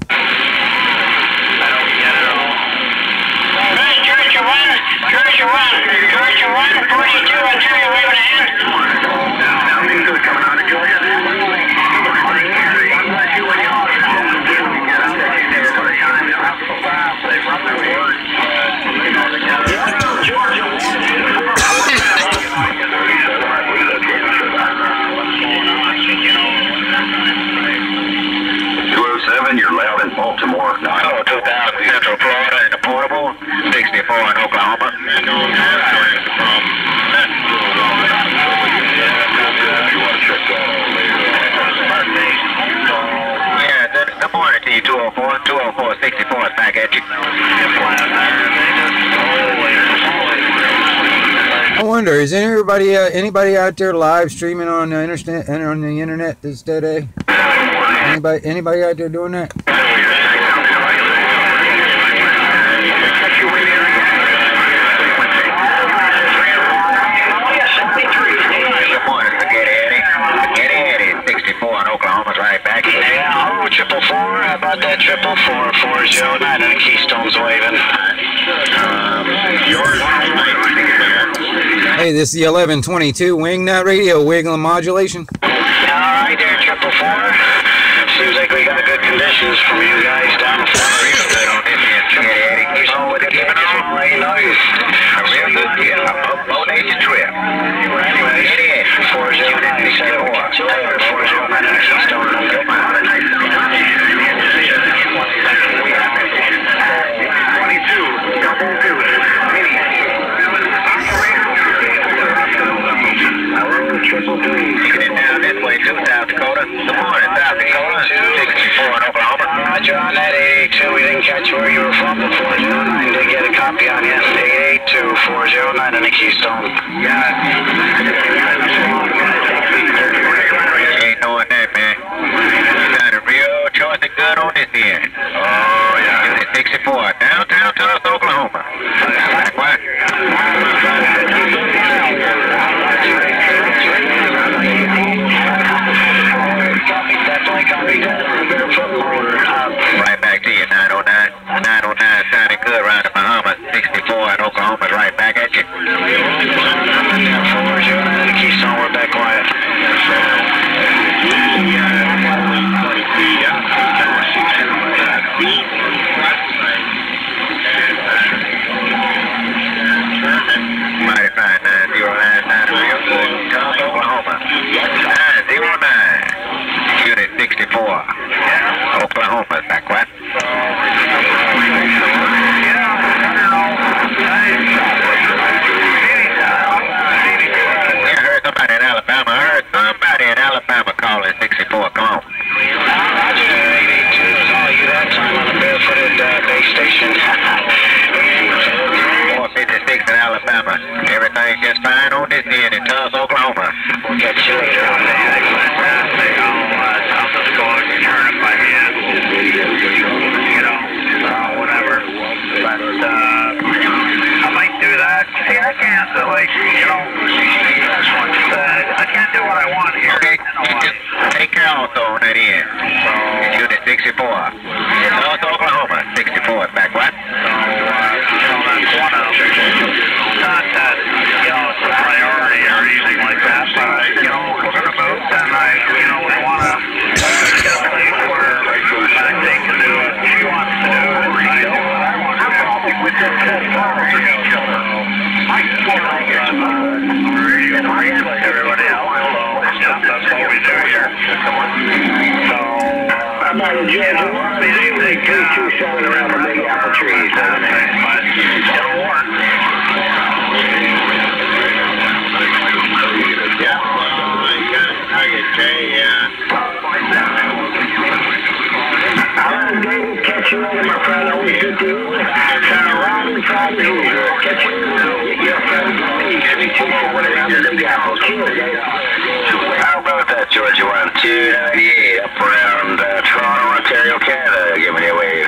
You're left in Baltimore. 2000 Central Florida in the portable, 64 in Oklahoma. Yeah, good morning to you, 204, 64 is back at you. I wonder, is anybody out there live streaming on the internet this today? Anybody out there doing that? Good morning, Spaghetti Eddie, 64 in Oklahoma's right back. Yeah, hello, 444. How about that 444-409 and Keystone's waving? Hey, this is the 1122 Wingnut Radio, wiggling modulation. All right there, 444. Seems like we got good conditions from you guys down the floor. They don't hit me in Spaghetti Eddie. Keep on with the keeping on. A real good deal. A boat-aged trip. Anyway, 409 and Keystone. Taking it down this way to South Dakota. Good morning, South Dakota. 64 in Oklahoma. Roger on that 882. We didn't catch where you were from before. 409 did get a copy on you. 882-409 in the Keystone. Ain't knowing that, man. You got a real choice of good on this end. Oh, yeah. Unit 64, downtown Tulsa, Oklahoma. What? Right back to you, 909. 909 sounding good around the Bahamas. 64 in Oklahoma, right back at you. 409 in the Keystone. We're back quiet. Everybody else. That's what we do here. So, I'm not a judge. Anything 327 around the big apple trees. but it'll work. Yeah, David, catch you later, my friend. Always good to you. Ron inside the usual. Catch you later. Your friend, 327 around the big apple. Cheers, Dave. How about that, Georgia 1298 up around Toronto, Ontario, Canada, giving you a wave.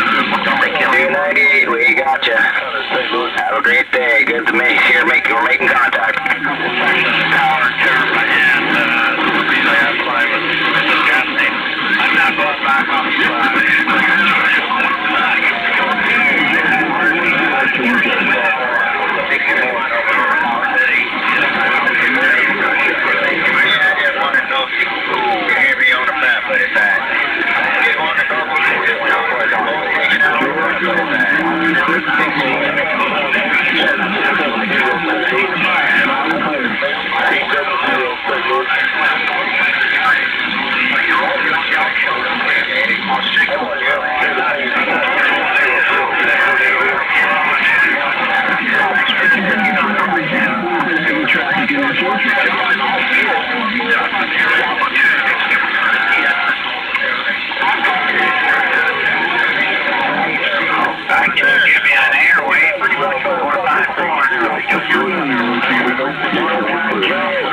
298, we got you. Have a great day. Good to meet you. We're making contact. Power term and I'm not going back on the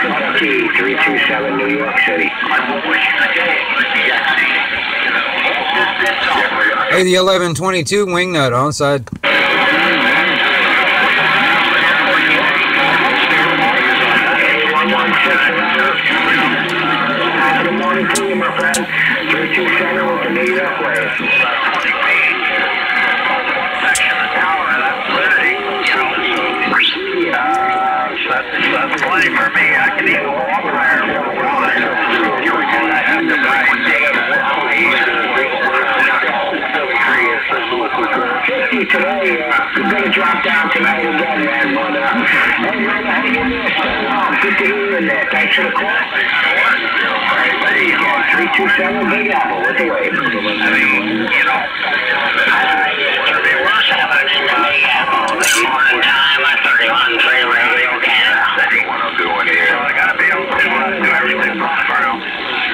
Kentucky, 327 New York City. Hey, the 1122 Wingnut onside. Good morning to you, my friend. 327 with the New York wave. That's plenty for me. I can even walk there. 50 today. We're going to drop down tonight again, man. But, hey, man, hang in there. Good to hear you in there. Thanks for the call. There you go. 327 Big Apple with the wave. I mean, you know, it'd be worse having a Big Apple than morning time at 31.3 Radio Canada City. What I'm doing here. So I gotta be able to do everything proper.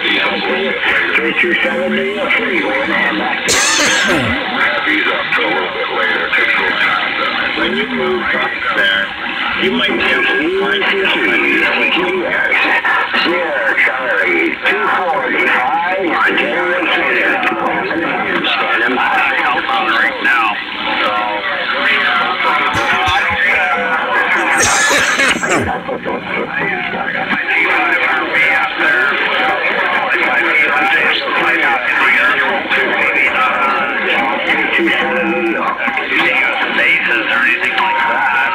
327 New York City. We're going to head back to He's up to a little bit later. It takes a little time. When you move up there, you might be able to find something. Sierra Charlie 245 on January 20th. Standing by. Right now. Bases or anything like that.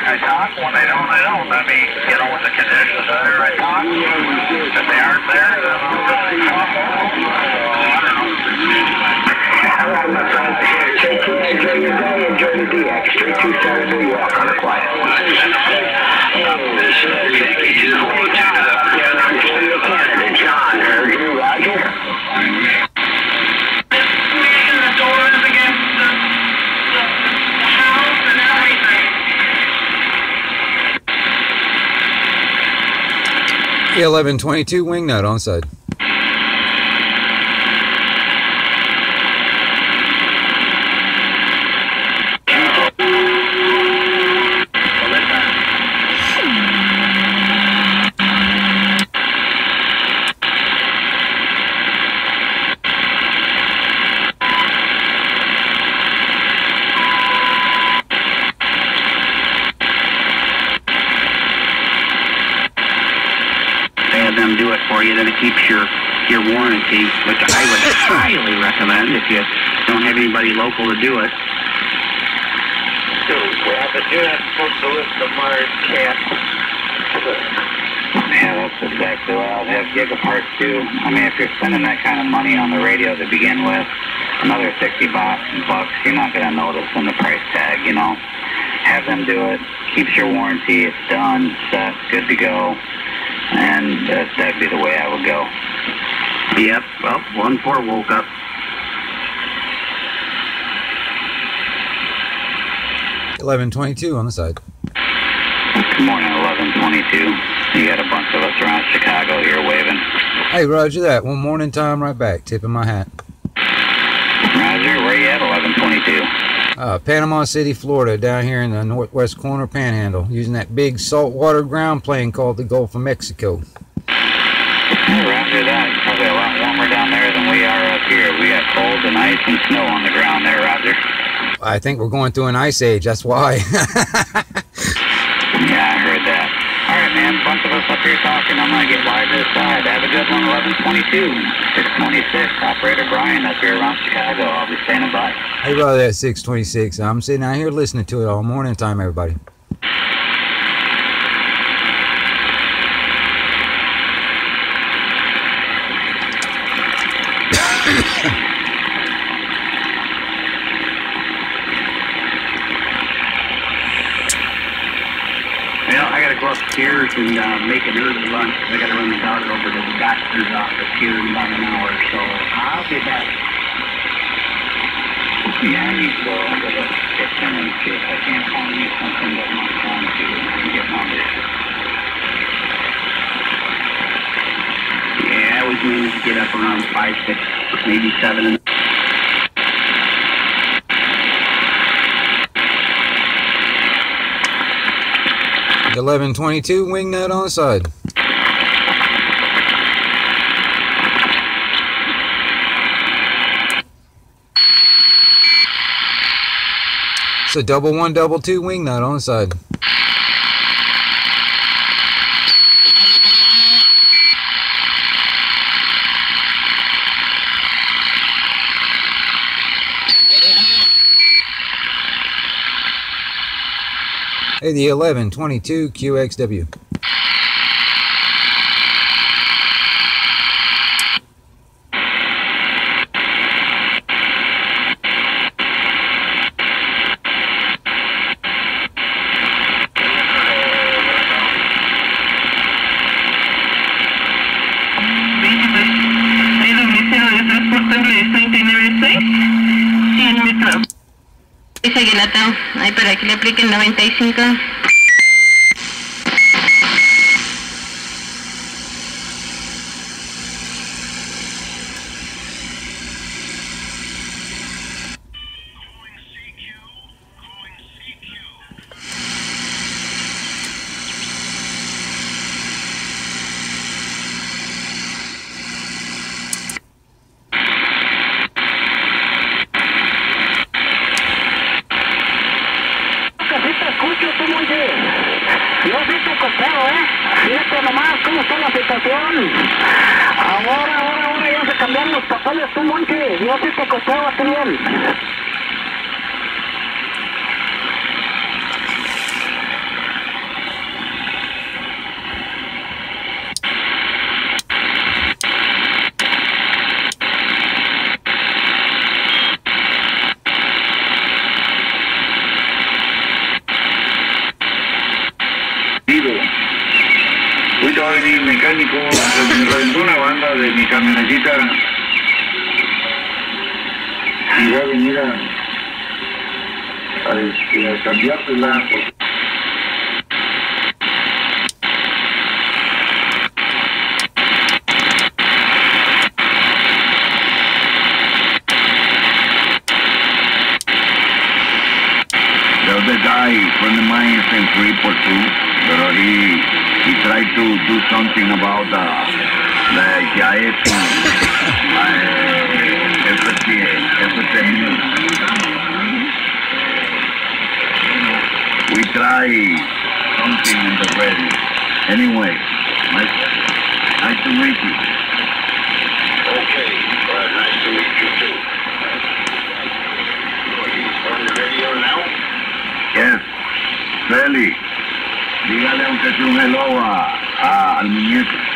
I talk. When they don't, I don't. I mean, you know, when the conditions are there, I talk. If they aren't there, then I'll just talk. All right, my friend. Take care. Enjoy your day. Enjoy the DX. 327 New York on the quiet. John, are you Roger? 1122 Wingnut onside. Them do it for you, then it keeps your warranty, which I would highly recommend if you don't have anybody local to do it. Yeah, but you're not supposed to lift the Mars cat. Yeah, well, exactly what I'll have gigaparts too. I mean, if you're spending that kind of money on the radio to begin with, another $60 bucks, you're not going to notice in the price tag, you know. Have them do it. Keeps your warranty. It's done, set, good to go. And that'd be the way I would go. Yep. Well, 1-4 woke up. $11.22 on the side. Good morning, 11:22. You got a bunch of us around Chicago here waving. Hey, roger that. One morning time, right back. Tipping my hat. Roger, where you at, 11:22? Panama City, Florida, down here in the northwest corner panhandle, using that big saltwater ground plane called the Gulf of Mexico. Roger that. It's probably a lot warmer down there than we are up here. We got cold and ice and snow on the ground there, Roger. I think we're going through an ice age, that's why. Yeah, I heard that. All right, man, a bunch of us up here talking. I'm going to get wide to the side. Have a good one, 11:22. 626, Operator Brian up here around Chicago. I'll be standing by. Hey, brother, at 626. I'm sitting out here listening to it all morning time, everybody. Well, I got to go upstairs and make an early lunch. I got to run the daughter over to the doctor's office here in about an hour, so I'll be back. Yeah, I need to go into the kitchen and see if I can't find you something that my phone to get numbers. Yeah, I was managed to get up around 5, 6, maybe 7. 11:22, wingnut on the side. It's a 1122 wingnut on the side. Hey, the 1122 QXW. Ahí para que le apliquen 95. Ahora ya se cambiaron los papeles, tú, Monche. Yo sí te costaba a ti bien. Fui a venir mecánico, me reventó una banda de mi camionetita y voy a venir a cambiársela. There was a guy, friend of mine, in Freeport too, but he tried to do something about the GIS FTM. We try something in the radio. Anyway, nice to meet you. Okay, nice to meet you too. On the radio now? Yes, Feli, dígale aunque sea un hello al muñeco.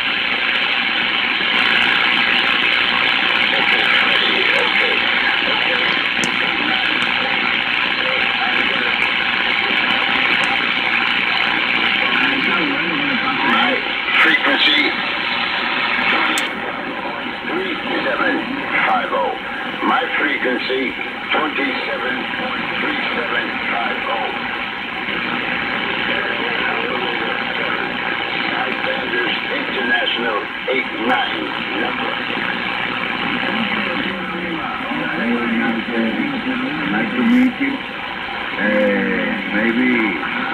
Nice to meet you. Maybe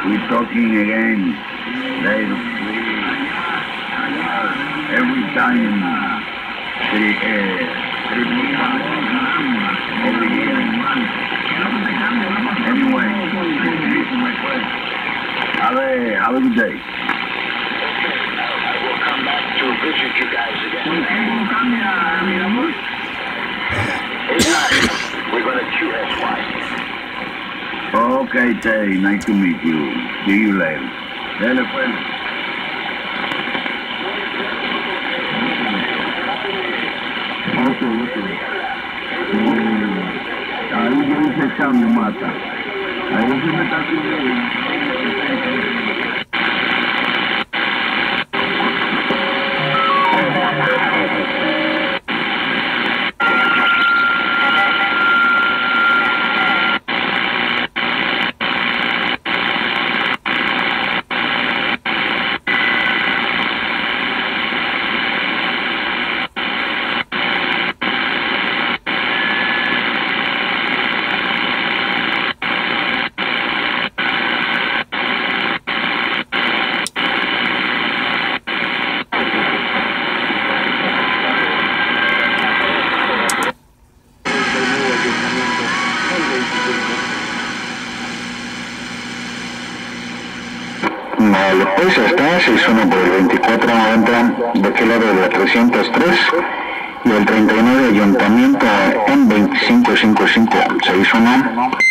we're talking again later. Every time, 3 months every year. Anyway, have a good day. I will come back to visit you guys again. We're going to QSY. Okay, Tay, nice to meet you. See you later. Dale, pues. Ahí dice cambio, mata. Ahí se me está subiendo. Vale, pues ya está, 61 por el 2490 de aquel lado de la 303 y el 39 Ayuntamiento en 2555, 61.